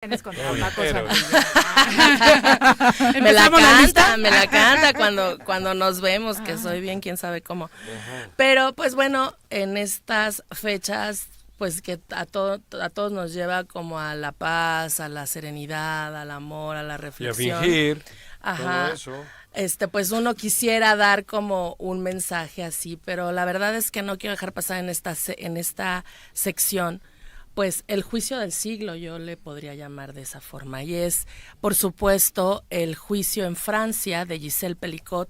Tienes contra Paco Pero- Santillán. Me la canta cuando nos vemos, que soy bien, quién sabe cómo. Ajá. Pero pues bueno, en estas fechas, pues que a todos nos lleva como a la paz, a la serenidad, al amor, a la Y a reflexión. fingir Ajá. todo eso. Pues uno quisiera dar como un mensaje así, pero la verdad es que no quiero dejar pasar en esta sección, pues el juicio del siglo, yo le podría llamar de esa forma, y es, por supuesto, el juicio en Francia de Gisèle Pelicot,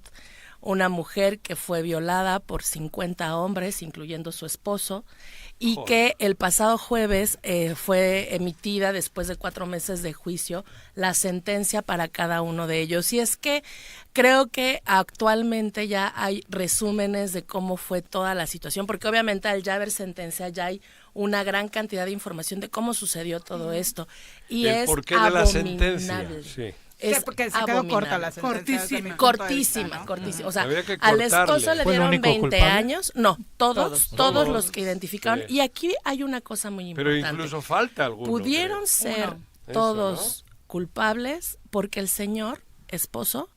una mujer que fue violada por 50 hombres, incluyendo su esposo, y Joder. que el pasado jueves fue emitida, después de 4 meses de juicio, la sentencia para cada uno de ellos. Y es que creo que actualmente ya hay resúmenes de cómo fue toda la situación, porque obviamente al ya haber sentencia ya hay una gran cantidad de información de cómo sucedió todo esto. Y El es porqué de la sentencia. abominable. Sí. Es Sí, porque se quedó abominable. corta la sentencia. desde mi punto de vista, Cortísima, ¿no? cortísima. O sea, Había que al cortarle. esposo le ¿Fue el dieron único 20 culpable? años. No, todos Todos. los que identificaron. Sí. Y aquí hay una cosa muy Pero importante. incluso falta alguno. Pudieron creo. ser Uno. todos culpables porque el señor esposo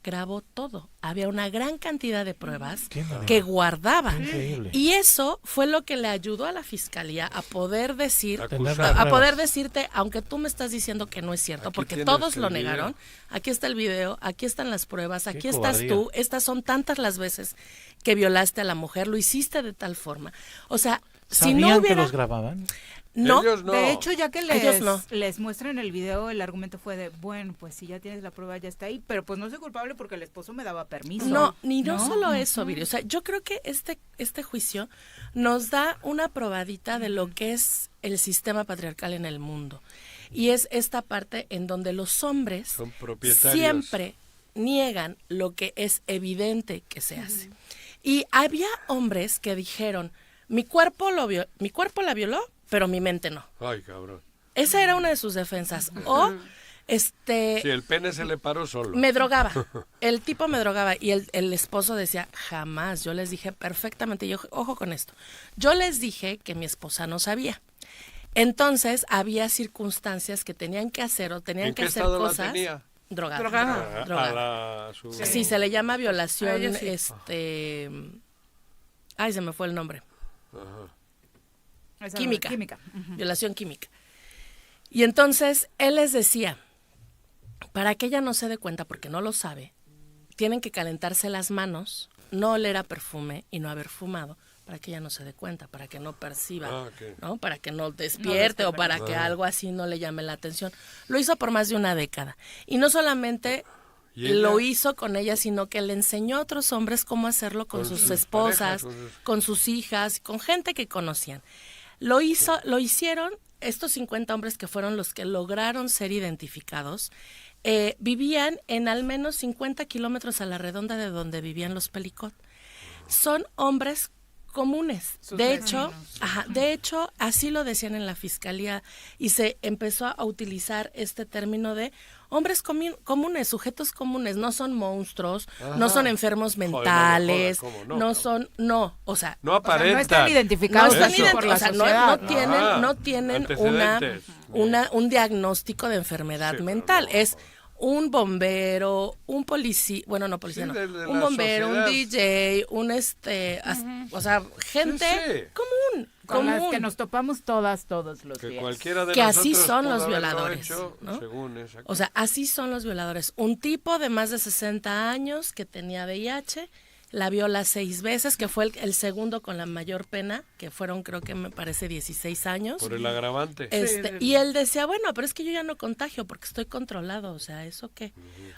grabó todo. Había una gran cantidad de pruebas Qué maravilla. que guardaba. Increíble. Y eso fue lo que le ayudó a la fiscalía a poder decir, Acusar. a Pruebas. poder decirte, aunque tú me estás diciendo que no es cierto, Aquí porque tienes todos el lo video. negaron, aquí está el video, aquí están las pruebas, aquí estás cobardía. tú, estas son tantas las veces que violaste a la mujer, lo hiciste de tal forma. O sea, si ¿Sabían no que hubiera... los grababan? No, Ellos no. De hecho, ya que Ellos no. les muestran el video, el argumento fue de, bueno, pues si ya tienes la prueba, ya está ahí, pero pues no soy culpable porque el esposo me daba permiso. no, ni no ¿No? solo eso, Viri. O sea, yo creo que este juicio nos da una probadita de lo que es el sistema patriarcal en el mundo. Y es esta parte en donde los hombres Son propietarios. siempre niegan lo que es evidente que se hace. Y había hombres que dijeron, mi cuerpo la violó, pero mi mente no. Ay, cabrón. Esa era una de sus defensas. O Si el pene se le paró solo. me drogaba. El tipo me drogaba y el esposo decía, jamás. Yo les dije perfectamente, yo, ojo con esto. Yo les dije que mi esposa no sabía. Entonces había circunstancias que tenían que hacer o tenían ¿En que qué hacer estado la cosas. tenía? Drogada. Drogada. A su... Sí, se le llama violación, A ella sí. ay, se me fue el nombre. Ajá. Esa Química. Química. Ujú. Violación química. Y entonces él les decía, para que ella no se dé cuenta, porque no lo sabe, tienen que calentarse las manos, no oler a perfume y no haber fumado, para que ella no se dé cuenta, para que no perciba, Ah, ok. ¿no? Para que no despierte o para que algo así no le llame la atención. Lo hizo por más de una década. Y no solamente ¿Y ella? lo hizo con ella, sino que le enseñó a otros hombres cómo hacerlo con sus esposas, parejas, con sus hijas, con gente que conocían. Lo hicieron estos 50 hombres que fueron los que lograron ser identificados. Vivían en al menos 50 kilómetros a la redonda de donde vivían los Pelicot. Son hombres comunes. Sus De vecinos. hecho, de hecho, así lo decían en la fiscalía y se empezó a utilizar este término de hombres comunes, sujetos comunes, no son monstruos, Ajá. no son enfermos Joder, no me mentales, jodas, ¿cómo no, no cabrón? son, no, o sea, No O sea, aparentan. no están identificados no están Eso. por la o sea, sociedad. no tienen Antecedentes. un diagnóstico de enfermedad Sí, pero mental. no. Es un bombero, un policía, bueno, no policía, Sí, no, de un la bombero, sociedad. un DJ, o sea, gente Sí. común, Con las común. que nos topamos todos los Que días. cualquiera de Que así nosotros son pudo los haberlo violadores, hecho, ¿no? según esa O sea, así son los violadores. Un tipo de más de 60 años que tenía VIH, la viola 6 veces, que fue el segundo con la mayor pena, que fueron, creo que me parece, 16 años. por el agravante. Y él decía, bueno, pero es que yo ya no contagio porque estoy controlado, o sea, ¿eso qué?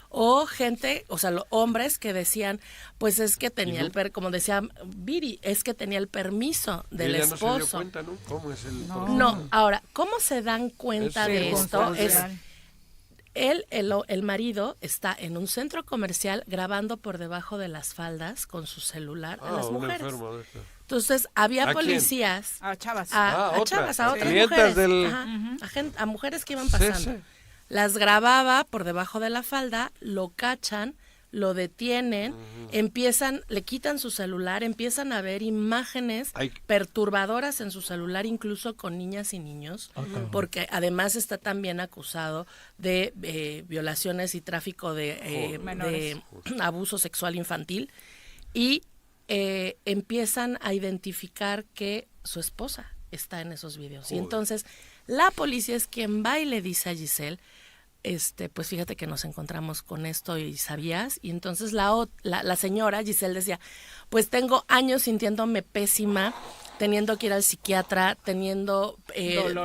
O gente, o sea, hombres que decían, pues es que tenía como decía Viri, es que tenía el permiso Y del ella no se dio esposo. cuenta, ¿no? ¿Cómo es el No, ahora, ¿cómo se dan cuenta Es de esto? Es circunstancial. el marido está en un centro comercial grabando por debajo de las faldas con su celular a las un mujeres. enfermo de esto. Entonces, había ¿A quién? policías A chavas. a otras, chavas, a otras clientas mujeres, del- ajá, a mujeres que iban Sí, pasando. sí. Las grababa por debajo de la falda, lo cachan, lo detienen, le quitan su celular, empiezan a ver imágenes perturbadoras en su celular, incluso con niñas y niños, porque además está también acusado de violaciones y tráfico de abuso sexual infantil, y empiezan a identificar que su esposa está en esos videos. Y entonces la policía es quien va y le dice a Giselle, pues fíjate que nos encontramos con esto y sabías. Y entonces la señora Giselle decía, pues tengo años sintiéndome pésima, teniendo que ir al psiquiatra, teniendo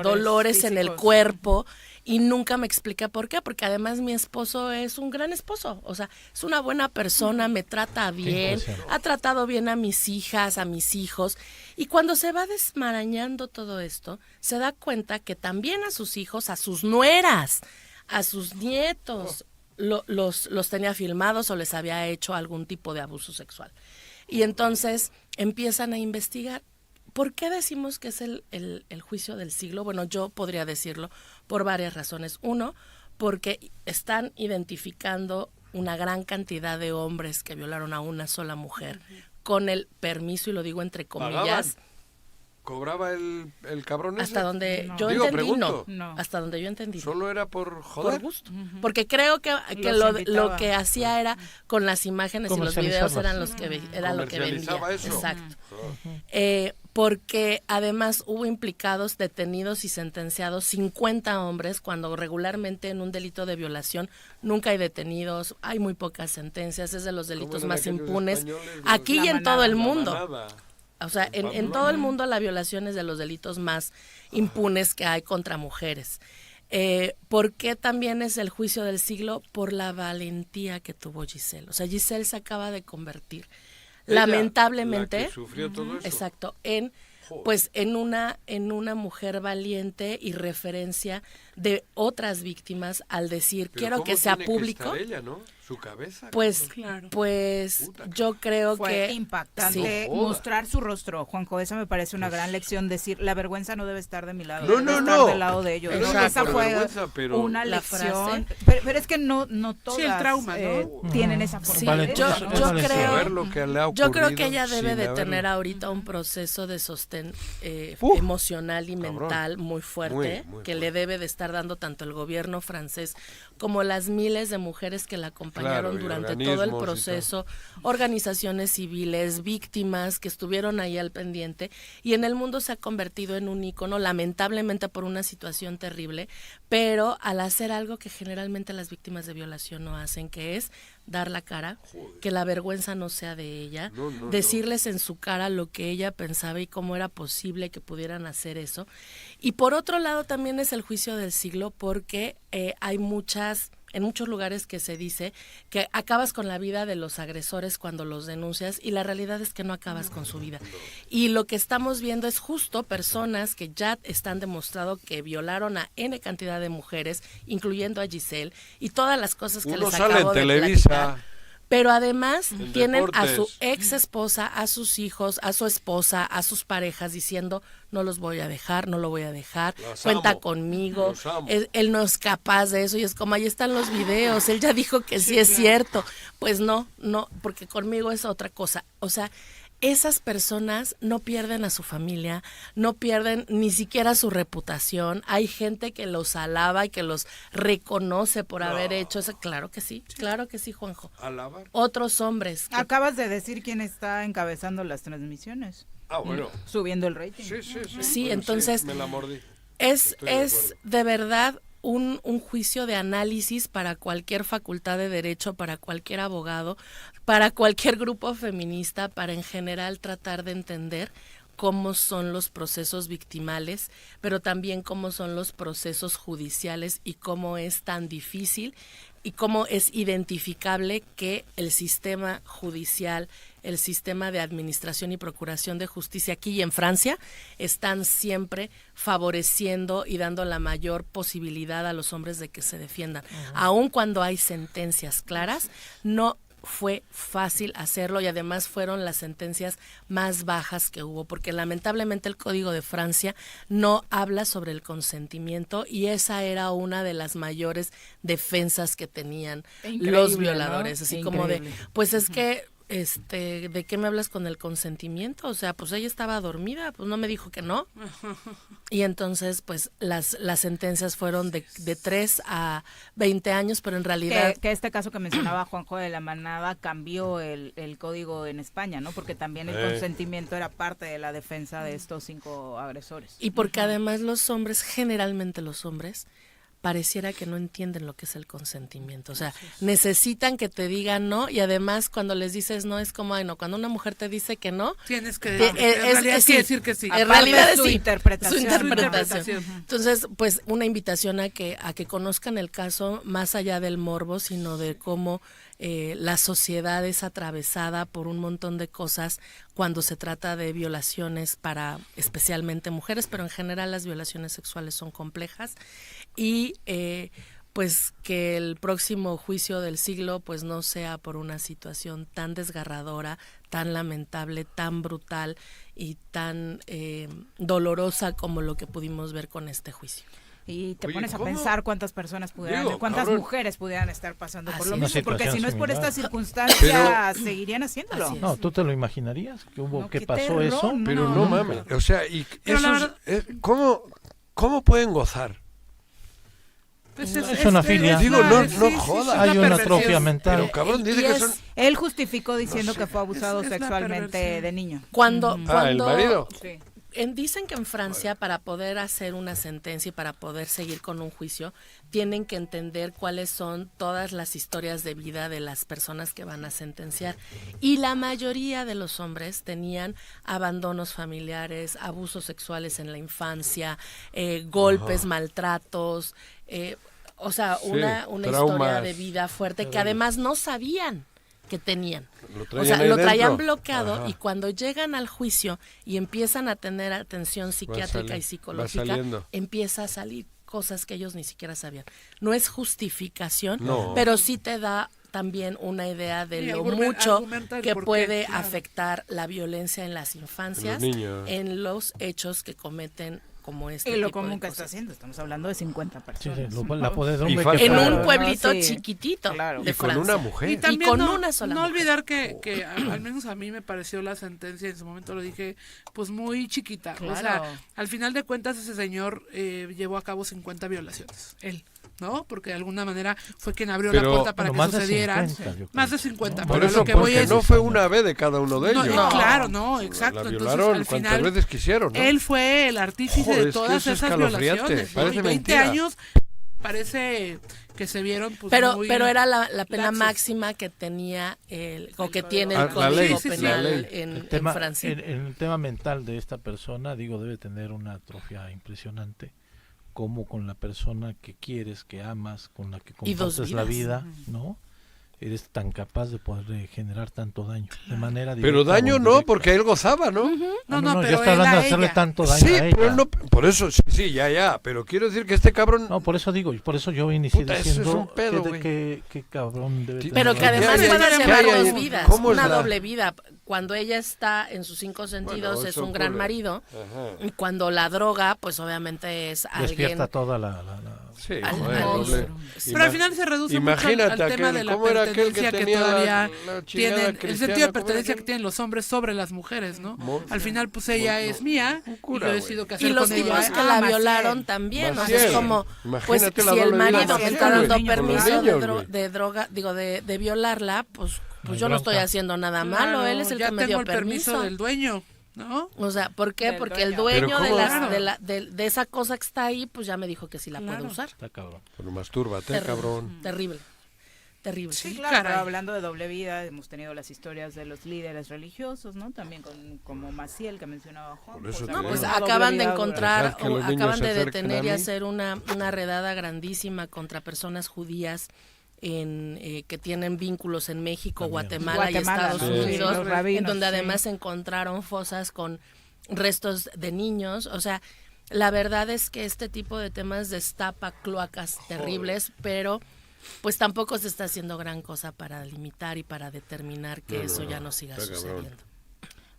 dolores en el cuerpo, y nunca me explica por qué, porque además mi esposo es un gran esposo, o sea, es una buena persona, me trata bien, ha tratado bien a mis hijas, a mis hijos, y cuando se va desmarañando todo esto, se da cuenta que también a sus hijos, a sus nueras, a sus nietos, los tenía filmados o les había hecho algún tipo de abuso sexual. Y entonces empiezan a investigar. ¿Por qué decimos que es el juicio del siglo? Bueno, yo podría decirlo por varias razones. Uno, porque están identificando una gran cantidad de hombres que violaron a una sola mujer con el permiso, y lo digo entre comillas. ¿Cobraba el cabrón ese? Hasta donde yo entendí, no. Hasta donde yo entendí. ¿Solo era por joder? Por gusto. Porque creo que lo que hacía era, con las imágenes y los videos, eran los que era lo que vendía. Eso. Exacto. Porque además hubo implicados, detenidos y sentenciados 50 hombres, cuando regularmente en un delito de violación nunca hay detenidos, hay muy pocas sentencias, es de los delitos más impunes aquí y en todo el mundo. O sea, en todo el mundo la violación es de los delitos más impunes que hay contra mujeres. ¿Por qué también es el juicio del siglo? Por la valentía que tuvo Giselle. O sea, Giselle se acaba de convertir, lamentablemente, la que sufrió todo eso. Exacto, en una mujer valiente y referencia de otras víctimas, al decir, quiero que sea público. Que ella, ¿no? Su cabeza. Pues yo creo fue que impactante mostrar su rostro, Juanjo. Esa me parece una gran lección, decir, la vergüenza no debe estar de mi lado, debe estar del lado de ellos. Esa fue una lección, pero es que no todas el trauma, tienen esa forma. Yo creo que ella debe de tener ahorita un proceso de sostén emocional y mental muy fuerte, muy que le debe de estar dando tanto el gobierno francés como las miles de mujeres que la acompañaron durante todo el proceso, organizaciones civiles, víctimas que estuvieron ahí al pendiente, y en el mundo se ha convertido en un ícono, lamentablemente por una situación terrible, pero al hacer algo que generalmente las víctimas de violación no hacen, que es dar la cara, que la vergüenza no sea de ella, decirles en su cara lo que ella pensaba y cómo era posible que pudieran hacer eso. Y por otro lado también es el juicio del siglo, porque hay en muchos lugares que se dice que acabas con la vida de los agresores cuando los denuncias, y la realidad es que no acabas con su vida. Y lo que estamos viendo es justo personas que ya están demostrado que violaron a N cantidad de mujeres, incluyendo a Giselle, y todas las cosas que les acabo de platicar. Pero además tienen a su ex esposa, a sus hijos, a su esposa, a sus parejas diciendo, no los voy a dejar, no lo voy a dejar, cuenta conmigo, él no es capaz de eso, y es como, ahí están los videos, él ya dijo que sí es cierto. Pues no, porque conmigo es otra cosa. O sea, esas personas no pierden a su familia, no pierden ni siquiera su reputación. Hay gente que los alaba y que los reconoce por haber hecho eso. Claro que sí, Juanjo. ¿Alabar? Otros hombres. Acabas de decir quién está encabezando las transmisiones. Bueno. Subiendo el rating. Sí, entonces me la mordí. Es de verdad un juicio de análisis para cualquier facultad de derecho, para cualquier abogado, para cualquier grupo feminista, para en general tratar de entender cómo son los procesos victimales, pero también cómo son los procesos judiciales y cómo es tan difícil y cómo es identificable que el sistema judicial, el sistema de administración y procuración de justicia aquí y en Francia están siempre favoreciendo y dando la mayor posibilidad a los hombres de que se defiendan. Aun cuando hay sentencias claras, no fue fácil hacerlo y además fueron las sentencias más bajas que hubo, porque lamentablemente el Código de Francia no habla sobre el consentimiento y esa era una de las mayores defensas que tenían los violadores, ¿no? Así increíble. Como de, pues es que ¿de qué me hablas con el consentimiento? O sea, pues ella estaba dormida, pues no me dijo que no. Y entonces, pues, las sentencias fueron de 3 a 20 años, pero en realidad... Que este caso que mencionaba Juanjo de la Manada cambió el código en España, ¿no? Porque también el consentimiento era parte de la defensa de estos 5 agresores. Y porque además los hombres, generalmente los hombres, pareciera que no entienden lo que es el consentimiento, o sea, necesitan que te digan no y además cuando les dices no es como, ay no, cuando una mujer te dice que no, tienes que decir que sí. En realidad es su interpretación. Entonces, pues una invitación a que conozcan el caso más allá del morbo, sino de cómo la sociedad es atravesada por un montón de cosas cuando se trata de violaciones para especialmente mujeres, pero en general las violaciones sexuales son complejas y pues que el próximo juicio del siglo pues no sea por una situación tan desgarradora, tan lamentable, tan brutal y tan dolorosa como lo que pudimos ver con este juicio. Y te pones a pensar cuántas personas cuántas mujeres pudieran estar pasando por lo mismo, porque si no es por esta circunstancia, seguirían haciéndolo. No, ¿tú te lo imaginarías? ¿Que pasó eso? Pero no mames, o sea, y ¿cómo pueden gozar? Pues es una filia. Digo, no jodas. Hay una atrofia mental. Pero cabrón, dice que son... Él justificó diciendo que fue abusado sexualmente de niño. Cuando ¿el marido? Sí. Dicen que en Francia para poder hacer una sentencia y para poder seguir con un juicio tienen que entender cuáles son todas las historias de vida de las personas que van a sentenciar y la mayoría de los hombres tenían abandonos familiares, abusos sexuales en la infancia, golpes, maltratos, o sea, una historia de vida fuerte que además no sabían que tenían. Lo traían bloqueado y cuando llegan al juicio y empiezan a tener atención psiquiátrica y psicológica, empieza a salir cosas que ellos ni siquiera sabían. No es justificación, pero sí te da también una idea de lo mucho que puede afectar la violencia en las infancias, en los hechos que cometen como este y lo tipo común de que cosas. está haciendo, estamos hablando de 50 personas. Sí, en un pueblito chiquitito de Francia. Con una mujer. Y también con una sola mujer. Olvidar que al menos a mí me pareció la sentencia, en su momento lo dije, pues muy chiquita. Claro. O sea, al final de cuentas ese señor llevó a cabo 50 violaciones, él. ¿No? Porque de alguna manera fue quien abrió la puerta para que sucediera. Más de 50. Por eso, porque no fue una vez de cada uno de ellos. Claro, exacto. La violaron al final, cuantas veces quisieron, ¿no? Él fue el artífice de todas esas violaciones. Parece y 20 mentira. Años parece que se vieron pues, pero era la pena máxima que tenía que tiene el Código Penal en Francia. El tema mental de esta persona, debe tener una atrofia impresionante. Como con la persona que quieres, que amas, con la que compartes la vida, ¿no? Eres tan capaz de poder generar tanto daño de manera directa. Pero daño no, porque él gozaba, ¿no? No, pero ya está hablando de hacerle tanto daño a ella. Pero él no, por eso, sí, ya, pero quiero decir que este cabrón... No, por eso yo inicié diciendo eso es un pedo, que cabrón debe tener. Pero que además puede llevar dos vidas, una doble vida. Cuando ella está en sus 5 sentidos es un gran marido. Y cuando la droga, pues obviamente es alguien... Despierta toda la... Sí, pero al final se reduce mucho al tema de la pertenencia que todavía tienen, el sentido de pertenencia que tienen los hombres sobre las mujeres, ¿no? Al final, pues ella es mía y yo decido qué hacer con ella. Y los tipos que la violaron también, o sea, es como, pues si el marido me está dando permiso de droga, de violarla, pues yo no estoy haciendo nada malo, él es el que me dio permiso. Del dueño. ¿No? O sea, ¿por qué? Porque el dueño de esa cosa que está ahí, pues ya me dijo que sí la puede usar. Está cabrón. Pero mastúrbate, cabrón. Terrible. Sí, claro, pero hablando de doble vida, hemos tenido las historias de los líderes religiosos, ¿no? También como Maciel, que mencionaba Juan. Pues acaban de encontrar, acaban de detener y hacer una redada grandísima contra personas judías que tienen vínculos en México, Guatemala y Estados Unidos, en donde además encontraron fosas con restos de niños. O sea, la verdad es que este tipo de temas destapa cloacas terribles, pero pues tampoco se está haciendo gran cosa para limitar y para determinar que eso ya no siga sucediendo.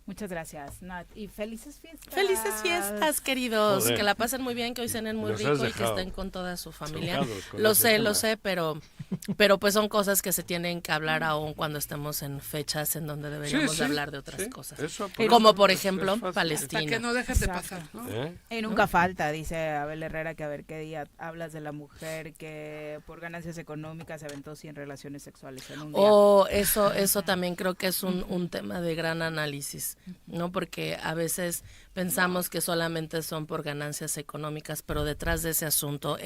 Muchas gracias, Nat. Y felices fiestas. Felices fiestas, queridos. Joder. Que la pasen muy bien, que hoy cenen muy rico y que estén con toda su familia. Lo sé, pero pues son cosas que se tienen que hablar aún cuando estemos en fechas en donde deberíamos de hablar de otras cosas. Como por ejemplo, Palestina. Hasta que no dejen de pasar, ¿no? Y nunca falta, dice Abel Herrera, que a ver qué día hablas de la mujer que por ganancias económicas se aventó 100 relaciones sexuales en un día. Eso también creo que es un tema de gran análisis. ¿No? Porque a veces pensamos que solamente son por ganancias económicas, pero detrás de ese asunto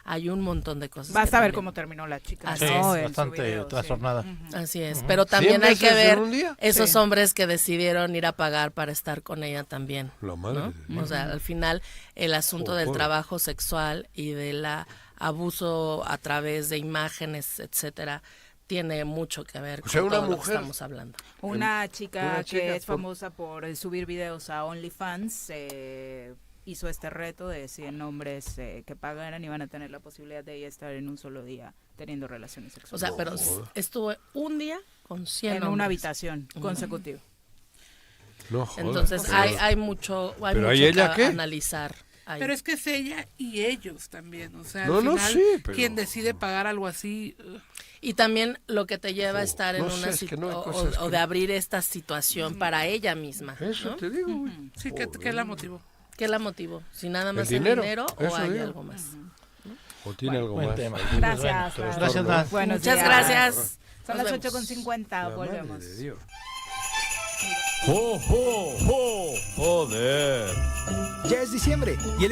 hay un montón de cosas. Vas a ver cómo terminó la chica. Así es, bastante trastornada. Así es, pero también hay que ver esos hombres que decidieron ir a pagar para estar con ella también. La madre. ¿No? O sea, al final el asunto del trabajo sexual y del abuso a través de imágenes, etcétera, tiene mucho que ver con todo lo que estamos hablando. Una chica que es famosa por subir videos a OnlyFans hizo este reto de 100 hombres que pagaran y van a tener la posibilidad de ella estar en un solo día teniendo relaciones sexuales. O sea, pero estuvo un día con 100 hombres. En una habitación consecutiva. No, joder, entonces hay mucho que analizar. Pero es que es ella y ellos también, o sea, al final quien decide pagar algo así. Y también lo que te lleva a estar en una situación o de abrir esta situación para ella misma. Eso, ¿no? Te digo. Sí, ¿qué la motivó? ¿Qué la motivó? Si nada más el dinero o hay algo más. O tiene algo más. Tema. Gracias. Gracias, Nat. Muchas gracias. Son las 8:50, volvemos. ¡Jo, jo, jo! ¡Joder! Ya es diciembre y el